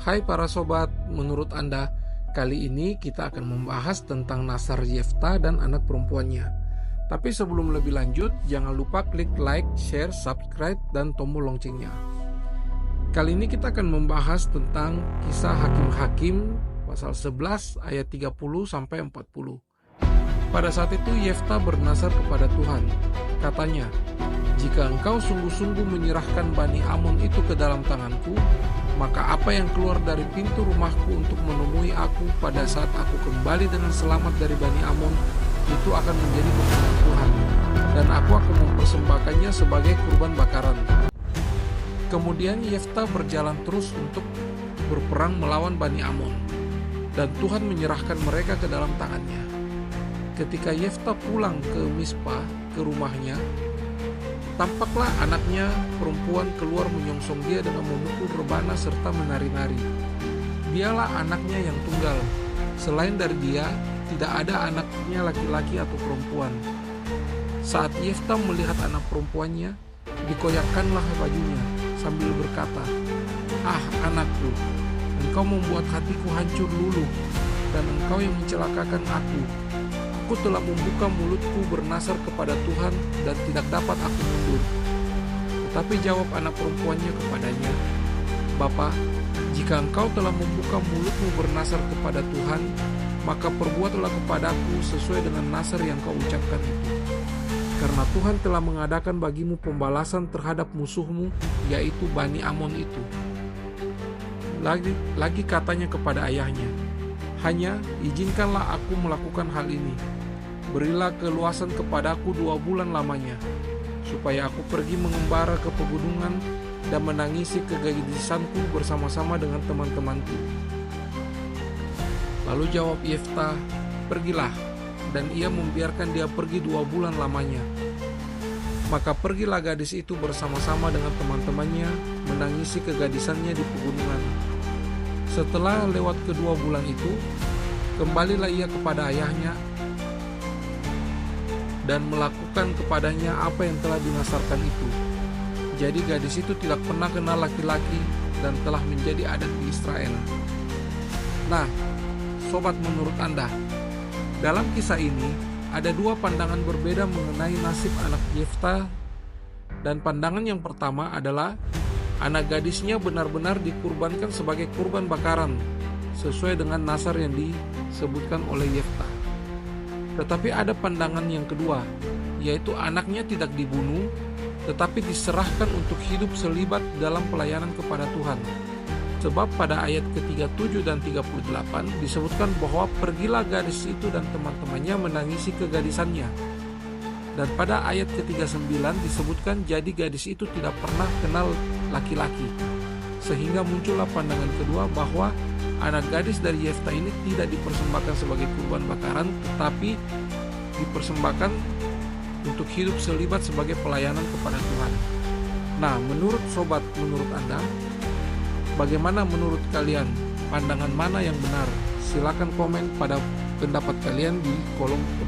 Hai para sobat, menurut Anda, kali ini kita akan membahas tentang Nazar Yefta dan anak perempuannya. Tapi sebelum lebih lanjut, jangan lupa klik like, share, subscribe, dan tombol loncengnya. Kali ini kita akan membahas tentang kisah Hakim-Hakim pasal 11 ayat 30-40. Pada saat itu Yefta bernazar kepada Tuhan. Katanya, "Jika engkau sungguh-sungguh menyerahkan Bani Amon itu ke dalam tanganku, maka apa yang keluar dari pintu rumahku untuk menemui aku pada saat aku kembali dengan selamat dari Bani Amon, itu akan menjadi makanan Tuhan, dan aku akan mempersembahkannya sebagai kurban bakaran." Kemudian Yefta berjalan terus untuk berperang melawan Bani Amon, dan Tuhan menyerahkan mereka ke dalam tangannya. Ketika Yefta pulang ke Mispa, ke rumahnya, tampaklah anaknya perempuan keluar menyongsong dia dengan memukul rebana serta menari-nari. Dialah anaknya yang tunggal. Selain dari dia, tidak ada anaknya laki-laki atau perempuan. Saat Yefta melihat anak perempuannya, dikoyakkanlah bajunya sambil berkata, "Ah, anakku, engkau membuat hatiku hancur luluh, dan engkau yang mencelakakan aku. Aku telah membuka mulutku bernazar kepada Tuhan dan tidak dapat aku mundur." Tetapi jawab anak perempuannya kepadanya, "Bapa, jika engkau telah membuka mulutmu bernazar kepada Tuhan, maka perbuatlah kepadaku sesuai dengan nazar yang kau ucapkan itu. Karena Tuhan telah mengadakan bagimu pembalasan terhadap musuhmu, yaitu Bani Amon itu." Lagi katanya kepada ayahnya, "Hanya izinkanlah aku melakukan hal ini. Berilah keluasan kepadaku 2 bulan lamanya, supaya aku pergi mengembara ke pegunungan dan menangisi kegadisanku bersama-sama dengan teman-temanku." Lalu jawab Yefta, "Pergilah," dan ia membiarkan dia pergi 2 bulan lamanya. Maka pergilah gadis itu bersama-sama dengan teman-temannya menangisi kegadisannya di pegunungan. Setelah lewat kedua bulan itu, kembalilah ia kepada ayahnya dan melakukan kepadanya apa yang telah dinazarkan itu. Jadi gadis itu tidak pernah kenal laki-laki dan telah menjadi adat di Israel. Nah, sobat, menurut Anda, dalam kisah ini ada 2 pandangan berbeda mengenai nasib anak Yefta. Dan pandangan yang pertama adalah anak gadisnya benar-benar dikurbankan sebagai kurban bakaran sesuai dengan nazar yang disebutkan oleh Yefta. Tetapi ada pandangan yang kedua, yaitu anaknya tidak dibunuh, tetapi diserahkan untuk hidup selibat dalam pelayanan kepada Tuhan. Sebab pada ayat ke-37 dan 38 disebutkan bahwa pergilah gadis itu dan teman-temannya menangisi kegadisannya. Dan pada ayat ke-39 disebutkan jadi gadis itu tidak pernah kenal laki-laki. Sehingga muncullah pandangan kedua bahwa anak gadis dari Yefta ini tidak dipersembahkan sebagai kurban bakaran, tetapi dipersembahkan untuk hidup selibat sebagai pelayanan kepada Tuhan. Nah, menurut sobat, menurut Anda, bagaimana menurut kalian? Pandangan mana yang benar? Silakan komen pada pendapat kalian di kolom komentar.